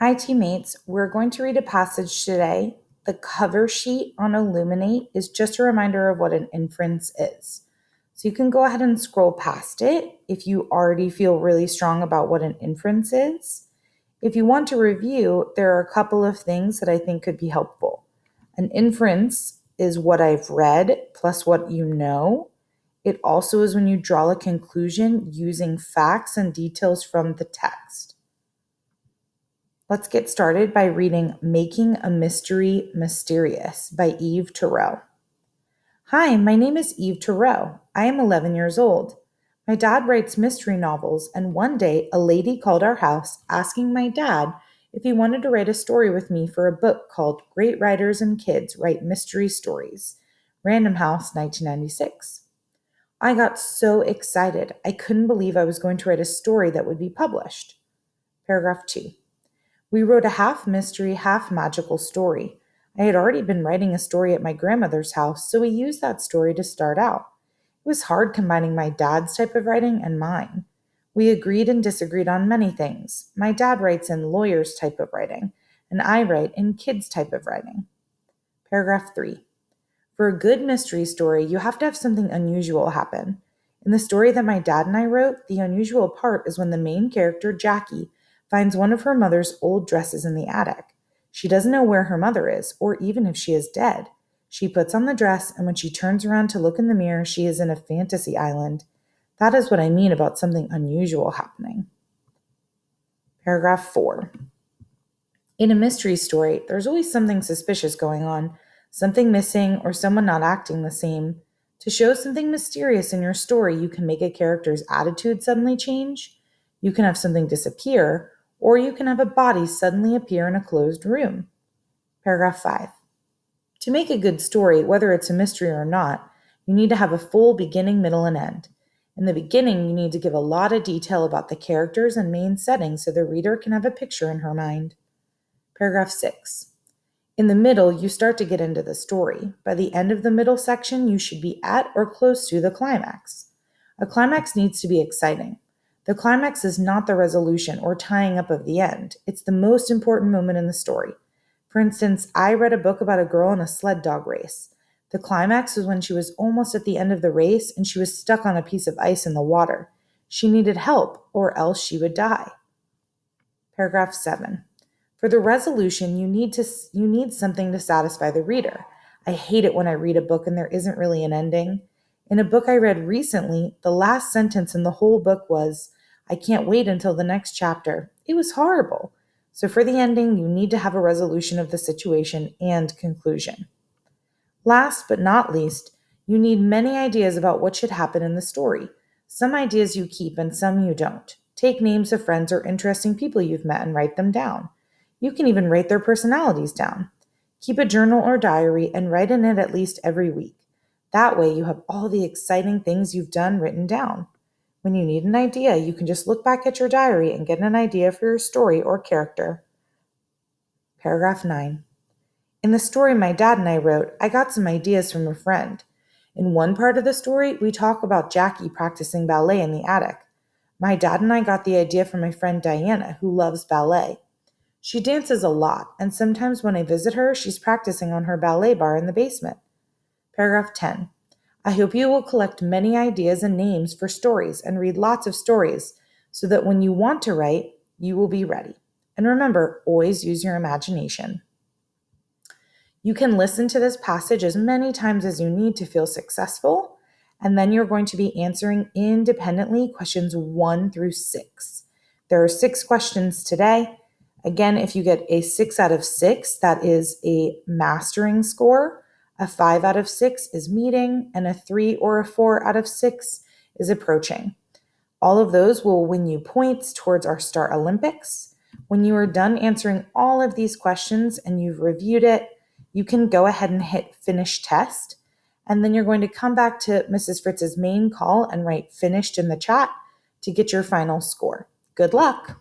Hi, teammates. We're going to read a passage today. The cover sheet on Illuminate is just a reminder of what an inference is. So you can go ahead and scroll past it if you already feel really strong about what an inference is. If you want to review, there are a couple of things that I think could be helpful. An inference is what I've read plus what you know. It also is when you draw a conclusion using facts and details from the text. Let's get started by reading Making a Mystery Mysterious by Eve Turow. Hi, my name is Eve Turow. I am 11 years old. My dad writes mystery novels, and one day a lady called our house asking my dad if he wanted to write a story with me for a book called Great Writers and Kids Write Mystery Stories, Random House, 1996. I got so excited. I couldn't believe I was going to write a story that would be published. Paragraph 2. We wrote a half mystery, half magical story. I had already been writing a story at my grandmother's house, so we used that story to start out. It was hard combining my dad's type of writing and mine. We agreed and disagreed on many things. My dad writes in lawyer's type of writing, and I write in kid's type of writing. Paragraph 3. For a good mystery story, you have to have something unusual happen. In the story that my dad and I wrote, the unusual part is when the main character, Jackie, finds one of her mother's old dresses in the attic. She doesn't know where her mother is, or even if she is dead. She puts on the dress, and when she turns around to look in the mirror, she is in a fantasy island. That is what I mean about something unusual happening. Paragraph 4. In a mystery story, there's always something suspicious going on, something missing, or someone not acting the same. To show something mysterious in your story, you can make a character's attitude suddenly change, you can have something disappear, or you can have a body suddenly appear in a closed room. Paragraph 5. To make a good story, whether it's a mystery or not, you need to have a full beginning, middle, and end. In the beginning, you need to give a lot of detail about the characters and main setting so the reader can have a picture in her mind. Paragraph 6. In the middle, you start to get into the story. By the end of the middle section, you should be at or close to the climax. A climax needs to be exciting. The climax is not the resolution or tying up of the end. It's the most important moment in the story. For instance, I read a book about a girl in a sled dog race. The climax was when she was almost at the end of the race and she was stuck on a piece of ice in the water. She needed help, or else she would die. Paragraph 7. For the resolution, you need something to satisfy the reader. I hate it when I read a book and there isn't really an ending. In a book I read recently, the last sentence in the whole book was, "I can't wait until the next chapter." It was horrible. So for the ending, you need to have a resolution of the situation and conclusion. Last but not least, you need many ideas about what should happen in the story. Some ideas you keep and some you don't. Take names of friends or interesting people you've met and write them down. You can even write their personalities down. Keep a journal or diary and write in it at least every week. That way you have all the exciting things you've done written down. When you need an idea, you can just look back at your diary and get an idea for your story or character. Paragraph 9. In the story my dad and I wrote, I got some ideas from a friend. In one part of the story, we talk about Jackie practicing ballet in the attic. My dad and I got the idea from my friend Diana, who loves ballet. She dances a lot, and sometimes when I visit her, she's practicing on her ballet bar in the basement. Paragraph 10. I hope you will collect many ideas and names for stories and read lots of stories so that when you want to write, you will be ready. And remember, always use your imagination. You can listen to this passage as many times as you need to feel successful, and then you're going to be answering independently questions 1 through 6. There are 6 questions today. Again, if you get a 6 out of 6, that is a mastering score. A 5 out of 6 is meeting, and a 3 or a 4 out of 6 is approaching. All of those will win you points towards our Star Olympics. When you are done answering all of these questions and you've reviewed it, you can go ahead and hit Finish Test. And then you're going to come back to Mrs. Fritz's main call and write Finished in the chat to get your final score. Good luck.